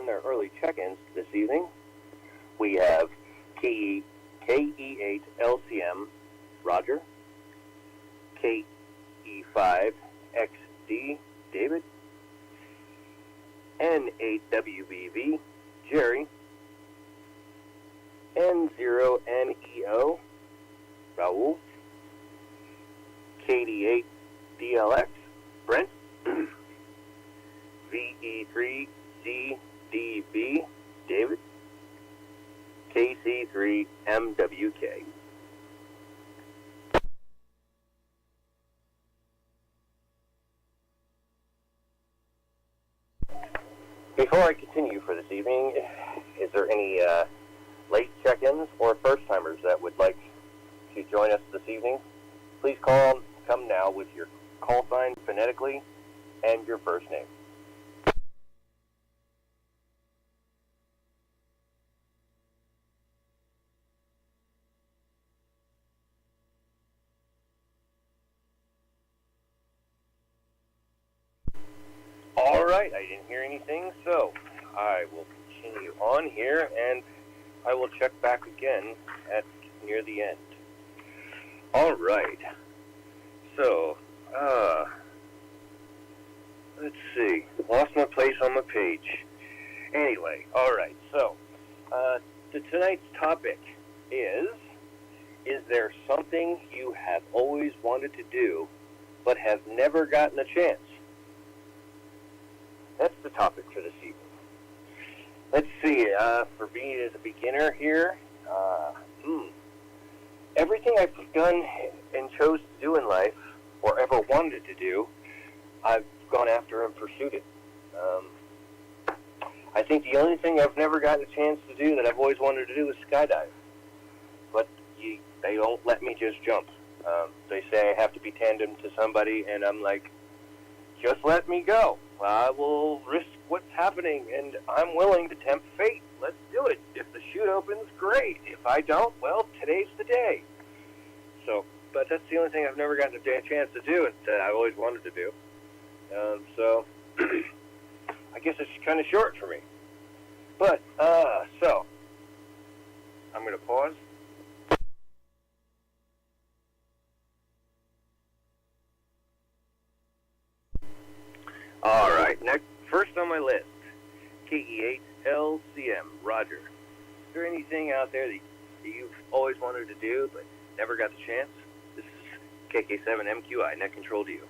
on their early check-ins this evening. We have KE8 LCM, Roger, KE5 XD, David, N8WBV, Jerry, N0NEO, Raul, KD8 DLX, Brent, VE3CDB, David, KC3MWK. Before I continue for this evening, is there any late check-ins or first-timers that would like to join us this evening? Please come now with your call sign phonetically and your first name. All right, I didn't hear anything, so I will continue on here, and I will check back again at near the end. All right, so let's see, lost my place on my page. Anyway, all right, so tonight's topic is there something you have always wanted to do but have never gotten a chance? That's the topic for this evening. Let's see, for me as a beginner here, everything I've done and chose to do in life, or ever wanted to do, I've gone after and pursued it. I think the only thing I've never gotten a chance to do that I've always wanted to do is skydive. But they don't let me just jump. They say I have to be tandem to somebody, and I'm like, just let me go. I will risk what's happening, and I'm willing to tempt fate. Let's do it. If the chute opens, great. If I don't, well, today's the day. So, but that's the only thing I've never gotten a chance to do that I've always wanted to do. So, I guess it's kind of short for me. But, so, I'm going to pause. All right, next, first on my list, KE8 LCM, Roger. Is there anything out there that you've always wanted to do but never got the chance? This is KK7MQI, net control to you.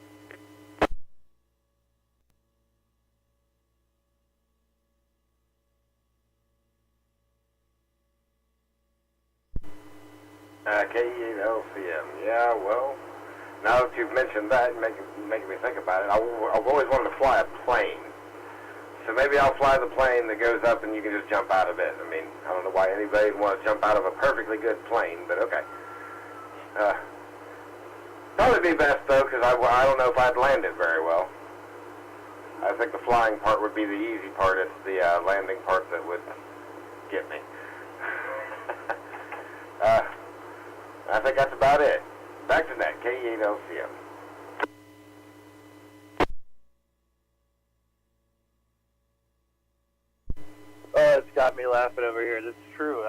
KE8 LCM, yeah, well, now that you've mentioned that, making me think about it, I've always wanted to fly a plane. So maybe I'll fly the plane that goes up and you can just jump out of it. I mean, I don't know why anybody would want to jump out of a perfectly good plane, but okay. Probably be best, though, because I don't know if I'd land it very well. I think the flying part would be the easy part. It's the landing part that would get me. I think that's about it. Back to net, KE8 LCM. It's got me laughing over here. That's true.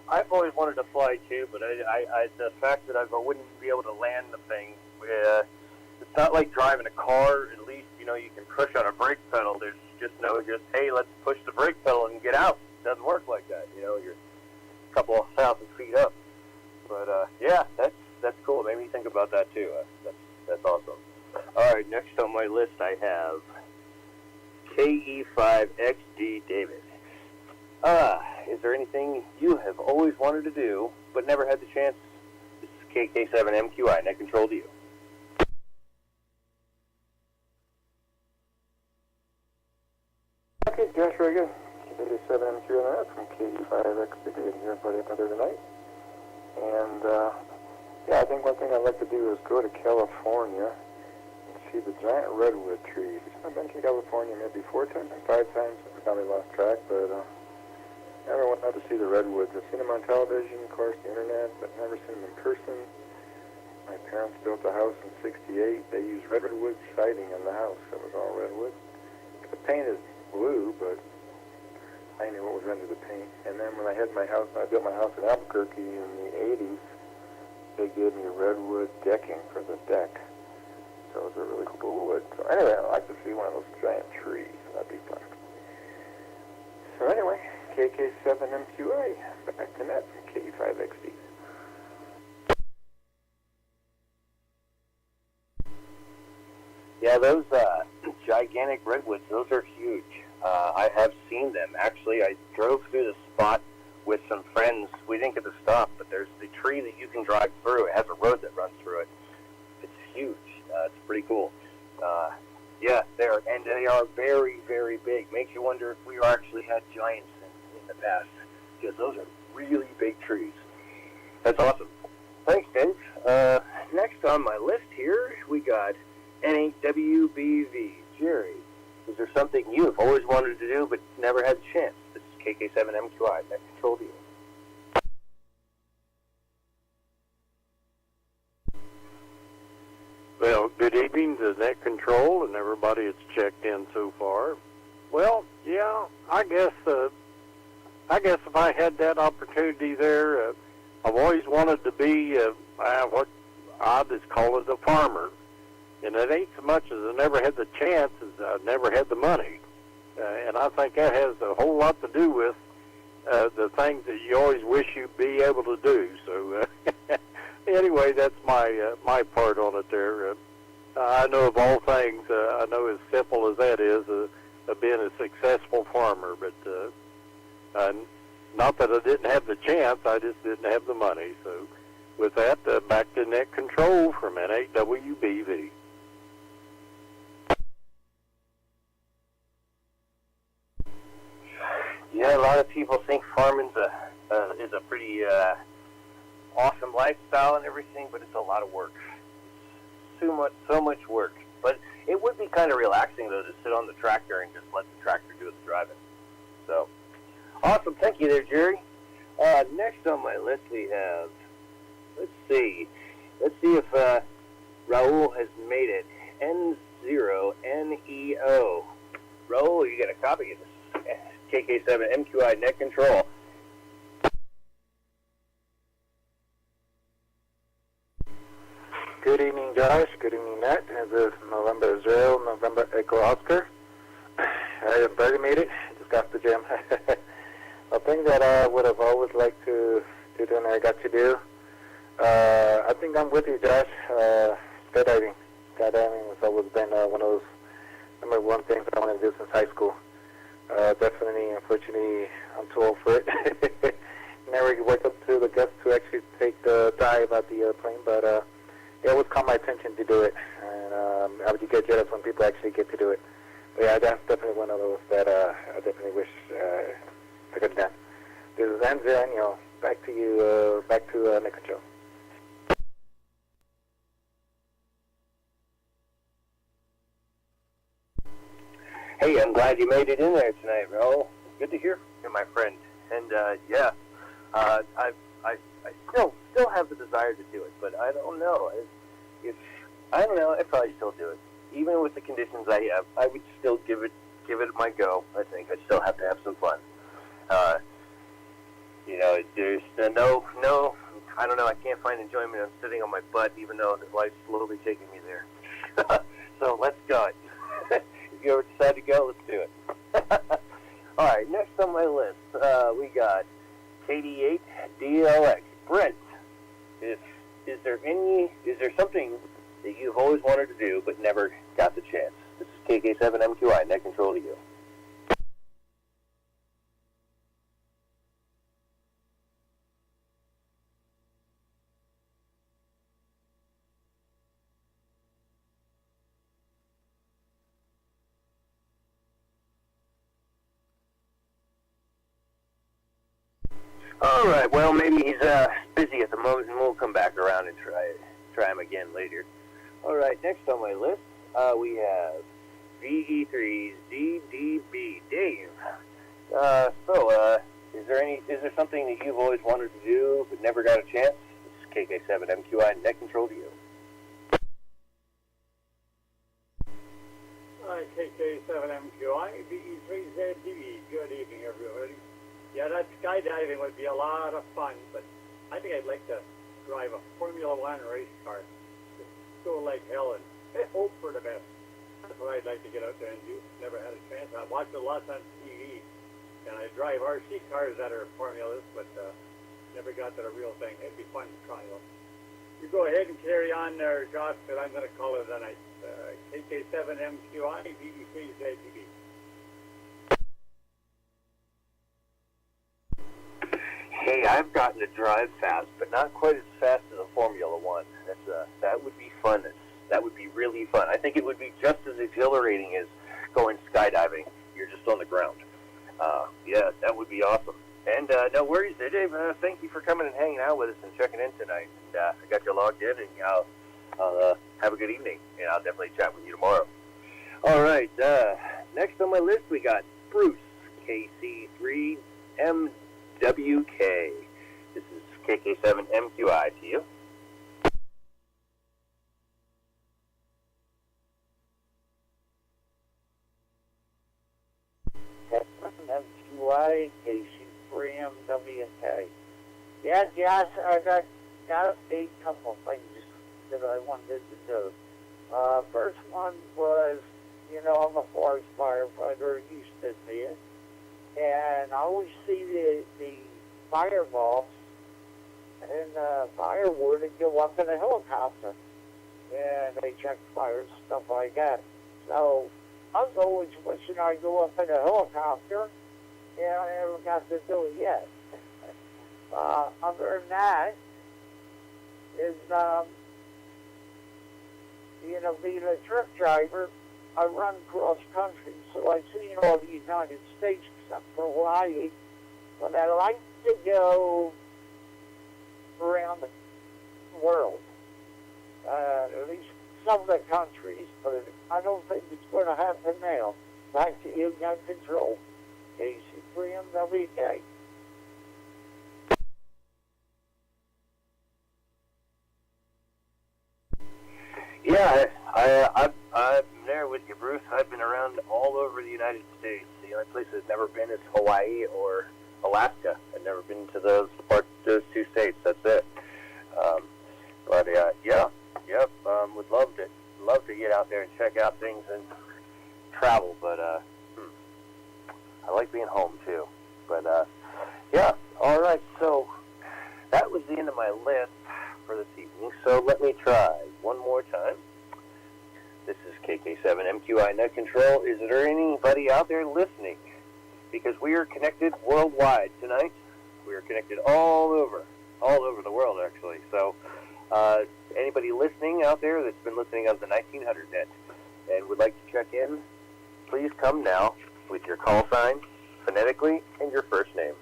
I've always wanted to fly too, but the fact that I wouldn't be able to land the thing, it's not like driving a car. At least, you can push on a brake pedal. There's just hey, let's push the brake pedal and get out. It doesn't work like that. You're a couple of 1,000 feet up. But yeah, that's cool. It made me think about that too. That's awesome. All right, next on my list I have KE5XD David. Is there anything you have always wanted to do but never had the chance? This is KK7MQI, net control to you. Okay, Josh Reagan, KK7MQI from KE5XD here in Party Up there tonight. And yeah, I think one thing I'd like to do is go to California and see the giant redwood trees. I've been to California maybe 4 times, 5 times. I probably lost track, but never went out to see the redwoods. I've seen them on television, of course, the internet, but never seen them in person. My parents built a house in '68. They used redwood siding on the house. It was all redwood. The paint is blue, but And then when I had my house, when I built my house in Albuquerque in the 80s, they gave me redwood decking for the deck. So it was a really cool wood. So anyway, I'd like to see one of those giant trees. That'd be fun. So anyway, KK7MQA, back to net from KE5XD. Yeah, those gigantic redwoods, those are huge. I have seen them. Actually, I drove through the spot with some friends. We didn't get to stop, but there's the tree that you can drive through. It has a road that runs through it. It's huge. It's pretty cool. Yeah, they are very, very big. Makes you wonder if we actually had giants in the past, because those are really big trees. That's awesome. Thanks, Dave. Next on my list here, we got N8WBV. Jerry, is there something you've always wanted to do but never had the chance? This is KK7MQI. That controlled you. Well, good evening to Net Control and everybody that's checked in so far. Well, yeah, I guess if I had that opportunity there, I've always wanted to be what I just call it a farmer. And it ain't so much as I never had the chance as I never had the money. And I think that has a whole lot to do with the things that you always wish you'd be able to do. So anyway, that's my part on it there. I know of all things, I know as simple as that is, being a successful farmer. But not that I didn't have the chance, I just didn't have the money. So with that, back to Net Control from N8WBV. Yeah, a lot of people think farming's is a pretty awesome lifestyle and everything, but it's a lot of work. It's so much work. But it would be kind of relaxing, though, to sit on the tractor and just let the tractor do the driving. So, awesome. Thank you there, Jerry. Next on my list we have, let's see if Raul has made it. N0NEO. Raul, you got a copy of this. KK7MQI Net Control. Good evening, Josh. Good evening, Matt. This is November 0, November Echo Oscar. I barely made it. Just got the gym. A thing that I would have always liked to do and I got to do, I think I'm with you, Josh. Skydiving. Skydiving has always been one of those number one things I wanted to do since high school. Definitely, unfortunately, I'm too old for it. Never worked up to the guts to actually take the dive at the airplane, but it always caught my attention to do it. And I would get jealous when people actually get to do it. But yeah, that's definitely one of those that I definitely wish I could have done. This is Anza, and back to you, back to Net Control. Hey, I'm glad you made it in there tonight, Raul. Good to hear from you, my friend. And yeah, I still have the desire to do it, but I don't know. I'd probably still do it, even with the conditions I have. I would still give it my go. I think I'd still have to have some fun. There's no. I don't know. I can't find enjoyment in sitting on my butt, even though the life's slowly taking me there. So let's go. If you ever decide to go, let's do it. All right, next on my list, we got KD8DLX. Brent, is there something that you've always wanted to do but never got the chance? This is KK7MQI, Net Control to you. All right. Well, maybe he's busy at the moment, and we'll come back around and try him again later. All right. Next on my list, we have VE3's DDB. Dave. Is there something that you've always wanted to do but never got a chance? This is KK7MQI, Net Control to you. Hi, KK7MQI, VE3ZDB. Good evening, everybody. Yeah, that skydiving would be a lot of fun, but I think I'd like to drive a Formula One race car. Just go like hell and hope for the best. That's what I'd like to get out there and do. Never had a chance. I watch a lot on TV, and I drive RC cars that are formulas, but never got to the real thing. It'd be fun to try though. You go ahead and carry on there, Josh, but I'm going to call it a night. KK7MQI, BBC ZTV. Hey, I've gotten to drive fast, but not quite as fast as a Formula One. That would be fun. That would be really fun. I think it would be just as exhilarating as going skydiving. You're just on the ground. Yeah, that would be awesome. And no worries there, Dave. Thank you for coming and hanging out with us and checking in tonight. And I got you logged in, and I'll have a good evening, and I'll definitely chat with you tomorrow. All right. Next on my list, we got Bruce, KC3MWK. This is KK7MQI to you. MQI, KC3MWK. Yeah, Josh, I got a couple things that I wanted to do. First one was, I'm a forest firefighter, used to be it, and I always see the fireballs and firewood and go up in a helicopter, and they check fire and stuff like that. So I was always wishing I'd go up in a helicopter, and I never got to do it yet. Other than that, is, being a truck driver, I run cross country, so I've seen all the United States except for Hawaii, but I like to go around the world, at least some of the countries, but I don't think it's going to happen now. Back to you, gun control. KC3MWK. Yeah, I'm there with you, Bruce. I've been around all over the United States. The only place I've never been is Hawaii or Alaska. I've never been to those two states. That's it. Would love to get out there and check out things and travel. But I like being home too. But yeah, all right. So that was the end of my list for this evening. So let me try one more time. This is KK7MQI Net Control. Is there anybody out there listening? Because we are connected worldwide tonight. We are connected all over the world, actually. So anybody listening out there that's been listening on the 1900 net and would like to check in, please come now with your call sign, phonetically, and your first name.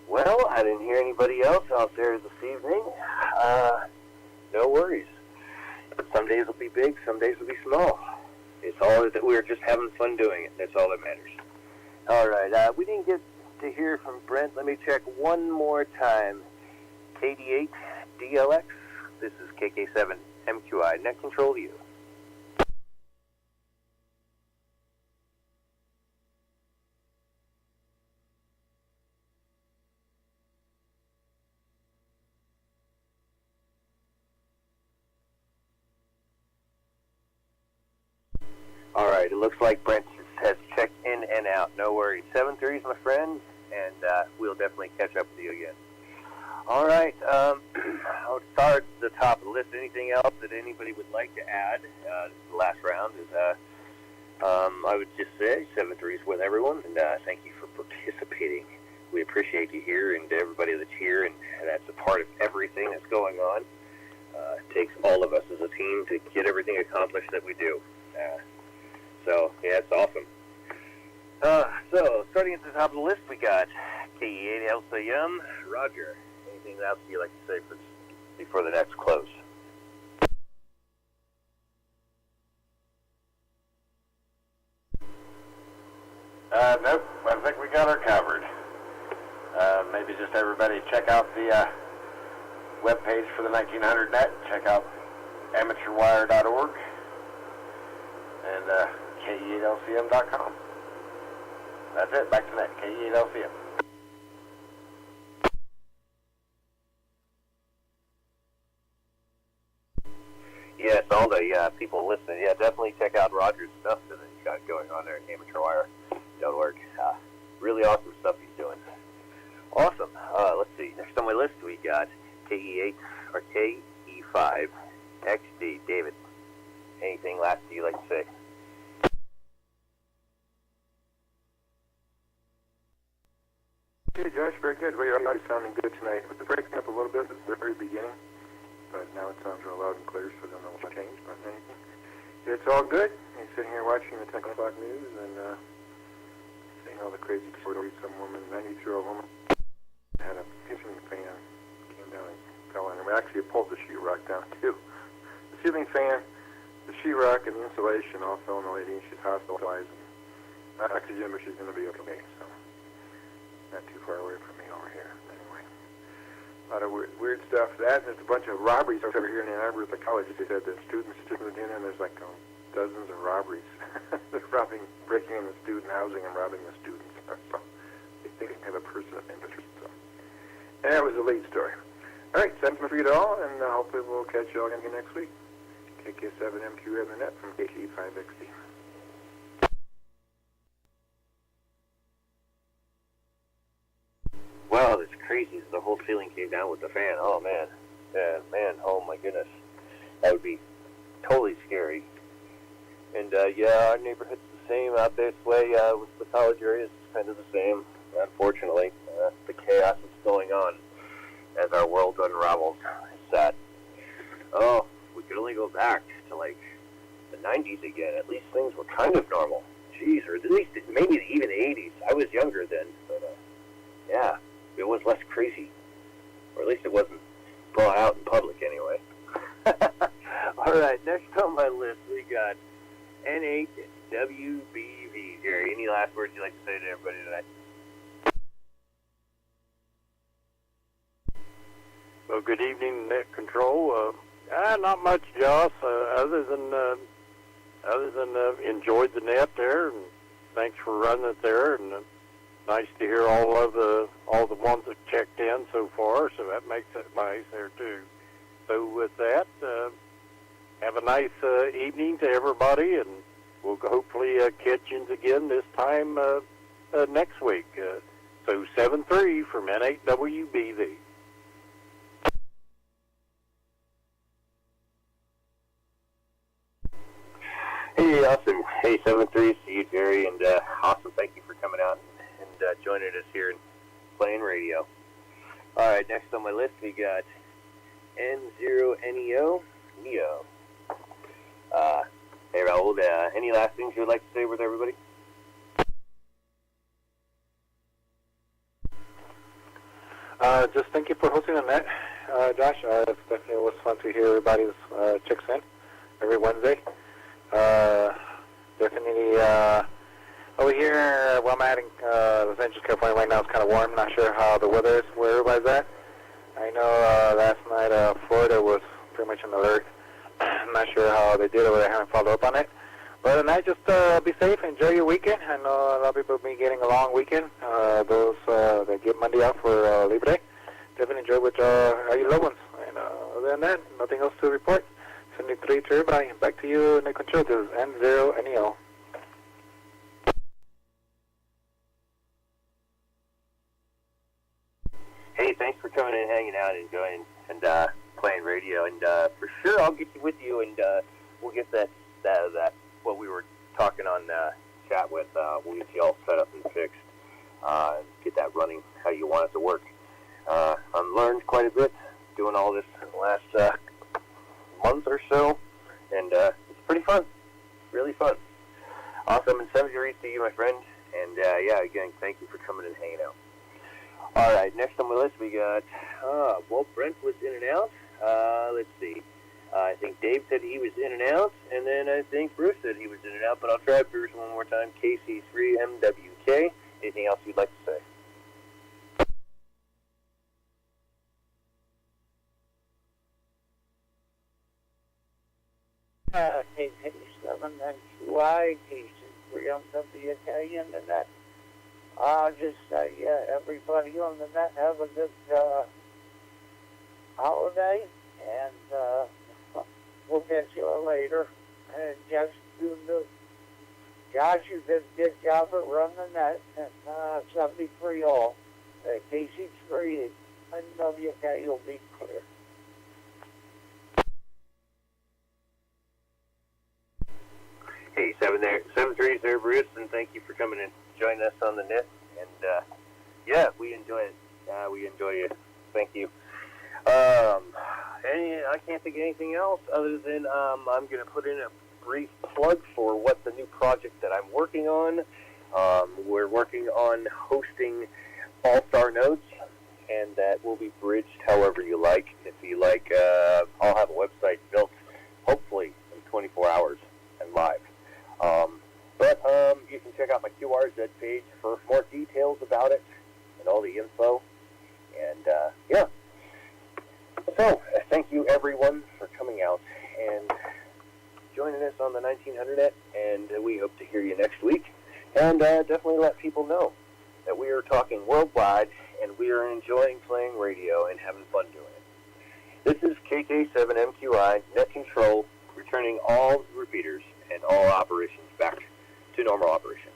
Well, I didn't hear anybody else out there this evening. No worries. Some days will be big, some days will be small. It's all that we're just having fun doing it. That's all that matters. All right. We didn't get to hear from Brent. Let me check one more time. KD8DLX. This is KK7MQI. Net control to you. All right, it looks like Brent has checked in and out. No worries. 7-3s, my friend, and we'll definitely catch up with you again. All right, I'll start at the top of the list. Anything else that anybody would like to add? The last round is, I would just say 7-3s with everyone, and thank you for participating. We appreciate you here and everybody that's here, and that's a part of everything that's going on. It takes all of us as a team to get everything accomplished that we do. So, yeah, it's awesome. So, starting at the top of the list, we got KE8 Elsa Yum. Roger, anything else you'd like to say before the next close? check out the webpage for the 1900 net. Check out AmateurWire.org and KE8LCM.com. That's it. Back to net. KE8LCM. Yes, all the people listening, yeah, definitely check out Roger's stuff that he's got going on there at AmateurWire.org. Really awesome stuff he's doing. Awesome. Let's see. Next on my list, we got KE8 or KE5 XD. David, anything last you'd like to say? Hey, Josh, very good. Well, your audio sounding good tonight. It was breaking up a little bit at the very beginning, but now it sounds real loud and clear, so I don't know what changed. But anything. It's all good. You're sitting here watching the 10 o'clock news and seeing all the crazy stories. Some woman, 93-year-old woman, had a ceiling fan, came down and fell on her. Actually, it pulled the sheetrock down, too. The ceiling fan, the sheetrock, and the insulation all fell on the lady, and she's hospitalized. And oxygen, but she's going to be okay, so not too far away from me over here. Anyway, a lot of weird stuff. That, and there's a bunch of robberies over here in Ann Arbor at the college. They said the students moved in, and there's like dozens of robberies. They're breaking into student housing and robbing the students. So they have a person of interest. So. And that was the lead story. All right, thanks for you all, and hopefully we'll catch you all again next week. KK7MQ on the net from KT5XD. Wow, that's crazy. The whole ceiling came down with the fan. Oh, man. Man, oh, my goodness. That would be totally scary. And, yeah, our neighborhood's the same out this way with the college areas. It's kind of the same, unfortunately. The chaos that's going on as our world unravels. It's sad. Oh, we could only go back to, like, the 90s again. At least things were kind of normal. Jeez, or at least maybe even the 80s. I was younger then, but, yeah. It was less crazy, or at least it wasn't brought out in public anyway. All right, next on my list we got N8WBV. Jerry, any last words you'd like to say to everybody tonight? Well, good evening, Net Control. Not much, Joss, other than enjoyed the net there, and thanks for running it there, and nice to hear all the ones that checked in so far, so that makes it nice there too. So with that, have a nice evening to everybody, and we'll hopefully catch you again this time next week. So 7-3 from N8WBV. Hey, awesome. Hey, 7-3, see you, Jerry, and awesome. Thank you for coming out and joining us here and playing radio. All right, next on my list we got N0NEO. Neo. Hey, Raul, any last things you would like to say with everybody? Just thank you for hosting the net, Josh. It definitely was fun to hear everybody's checks in every Wednesday. Definitely over here where I'm at in Los Angeles, California right now, it's kind of warm. Not sure how the weather is where everybody's at. I know last night Florida was pretty much on alert. I'm not sure how they did over there. I haven't followed up on it. But other than that, just be safe. Enjoy your weekend. I know a lot of people have been getting a long weekend. Those that get Monday off for Labor Day, definitely enjoy with your loved ones. And other than that, nothing else to report. 73 to everybody. Back to you, Nick Control. This is N0NEO. Hey, thanks for coming in, hanging out, enjoying, and playing radio. And for sure, I'll get with you, and we'll get that what we were talking on chat with. We'll get you all set up and fixed, and get that running how you want it to work. I've learned quite a bit doing all this in the last month or so, and it's pretty fun, really fun. Awesome, and 7 degrees to you, my friend. And yeah, again, thank you for coming and hanging out. All right, next on my list we got, well, Brent was in and out. Let's see. I think Dave said he was in and out, and then I think Bruce said he was in and out, but I'll try Bruce one more time. KC3MWK. Anything else you'd like to say? KK7NQI, KC3MWK Internet. Just everybody on the net have a good holiday, and we'll get you later. And just do the Josh, you did a good job at running that, and 73 all. KC3 and WK will be clear. Hey, 7-3 there, Bruce, and thank you for coming and joining us on the net. And yeah, we enjoy it. We enjoy you. Thank you. I can't think of anything else other than I'm going to put in a brief plug for what the new project that I'm working on. We're working on hosting all-star nodes, and that will be bridged however you like. If you like, I'll have a website built, hopefully, in 24 hours and live. But you can check out my QRZ page for more details about it and all the info. And yeah. So, thank you everyone for coming out and joining us on the 1900 net, and we hope to hear you next week. And definitely let people know that we are talking worldwide, and we are enjoying playing radio and having fun doing it. This is KK7MQI Net Control, returning all repeaters and all operations back to normal operation.